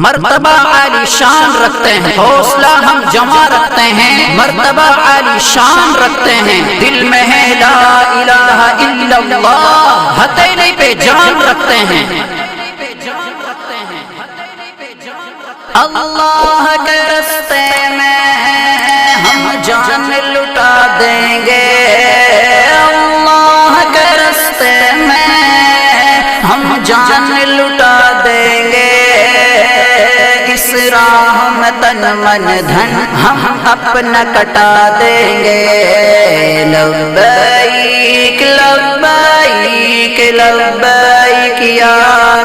مرتبہ عالی شان رکھتے ہیں، حوصلہ ہم جمع رکھتے ہیں، مرتبہ عالی شان رکھتے ہیں، دل میں ہے لا الہ الا اللہ، ہتھیلی پہ جان رکھتے ہیں۔ اللہ کے راستے میں ہم جان لٹا دیں گے، اللہ کے راستے میں ہم جان لٹا دیں گے، اس راہ میں تن من دھن ہم اپنا کٹا دیں گے۔ لبیک لبیک لبیک یا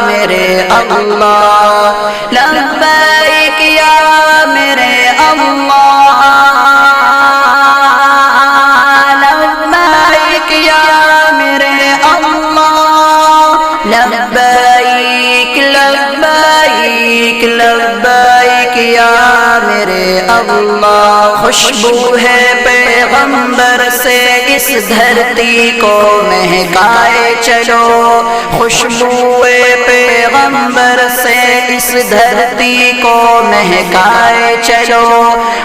میرے اللہ، لبیک یا میرے اللہ، لبیک یا میرے اللہ، لبیک لبیک لبیک یا میرے اللہ۔ خوشبو ہے پیغمبر سے اس دھرتی کو مہکائے چلو، خوشبو پیغمبر سے اس دھرتی کو مہکائے چلو،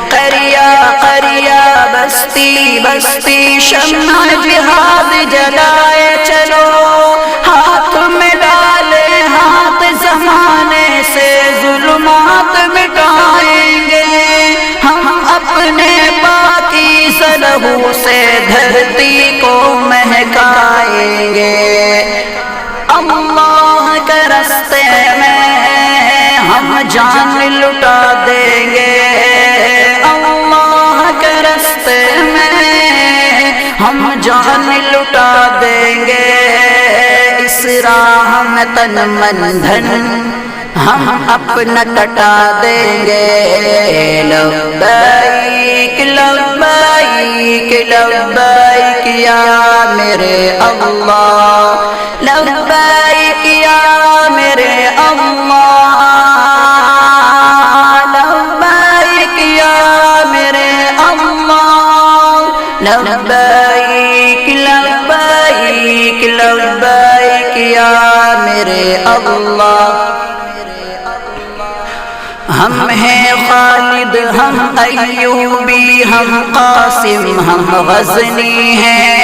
قریہ قریہ بستی بستی شمع جہاد جلائے چلو، ہاتھ میں ڈالے ہاتھ زمانے سے ظلمات مٹائیں گے، ہم اپنے پاکیزہ لہو سے دھرتی کو مہکائیں گے۔ اللہ کے راستے میں ہم جان لٹا دیں گے، اللہ کے راستے میں ہم جان لٹا دیں گے، اس راہ میں تن من دھن ہم اپنا کٹا دیں گے۔ لبیک لبیک لبیک یا میرے اللہ، لبیک یا میرے اللہ، لبیک یا میرے اللہ، لبیک لبیک لبیک یا میرے اللہ۔ ہم ہیں خالد ہم ایوبی ہم قاسم ہم غزنی ہیں،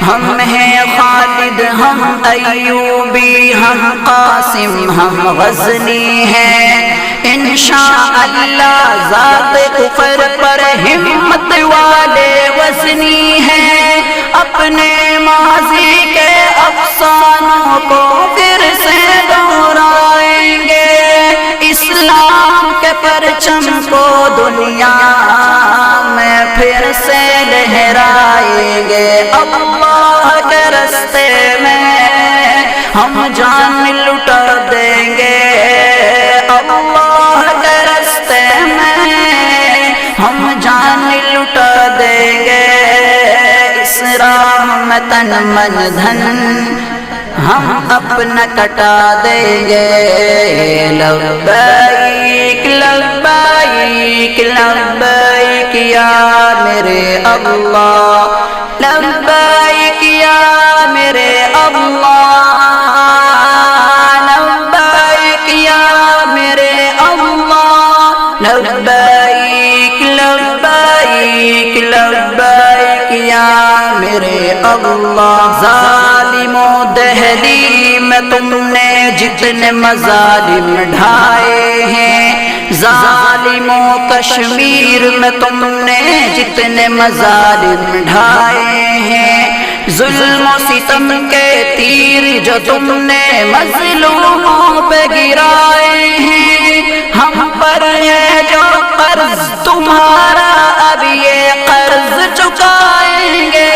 ہم ہیں خالد ہم ایوبی ہم قاسم ہم غزنی ہیں، انشاءاللہ ذات کفر پر ہمت والے وزنی ہیں، اپنے ماضی کے افسانوں کو پھر سے دہرائیں گے، اسلام کے پرچم کو دنیا میں پھر سے لہرائیں گے۔ اللہ کے راستے میں ہم جان لٹا دیں گے، اللہ کے راستے میں ہم جان لٹا دیں گے، اس راہ میں تن من دھن ہم اپنا کٹا دیں گے۔ لبیک لبیک لبیک یا میرے اللہ، لبیک یا میرے اللہ، لبیک یا میرے اللہ، لبیک لبیک لبیک یا میرے اللہ۔ ظالموں دہلی میں تم نے جتنے مظالم ڈھائے ہیں، ظالموں کشمیر میں تم نے جتنے مظالم ڈھائے ہیں، ظلم و ستم کے تیر جو تم نے مظلوموں پہ گرائے ہیں، ہم پر ہے جو قرض تمہارا اب یہ قرض چکائیں گے،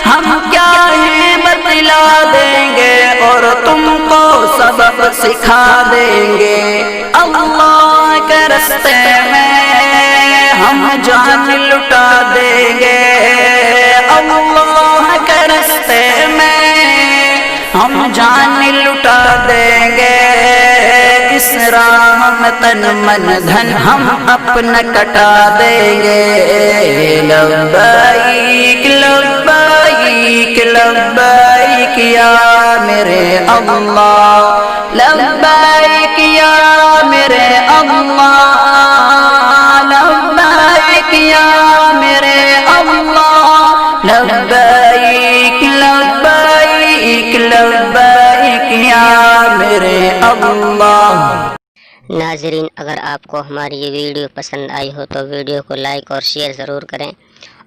ہم کیا ہے بتلا دیں گے اور تم کو سبق سکھا دیں گے۔ اللہ کے راستے میں ہم جان لٹا دیں گے، اللہ کے راستے میں ہم جان لٹا دیں گے، اس راہ میں تن من دھن ہم اپنا کٹا دیں گے۔ لبیک لبیک لبیک یا میرے اللہ، لبیک یا میرے اللہ۔ لبیک لبیک لبیک یا میرے اللہ۔ ناظرین، اگر آپ کو ہماری یہ ویڈیو پسند آئی ہو تو ویڈیو کو لائک اور شیئر ضرور کریں،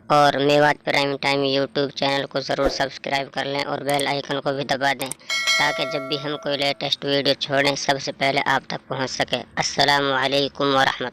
اور Mewat prime time YouTube channel کو ضرور سبسکرائب کر لیں اور بیل آئیکن کو بھی دبا دیں تاکہ جب بھی ہم کوئی لیٹسٹ ویڈیو چھوڑیں سب سے پہلے آپ تک پہنچ سکے۔ السلام علیکم ورحمۃ اللہ۔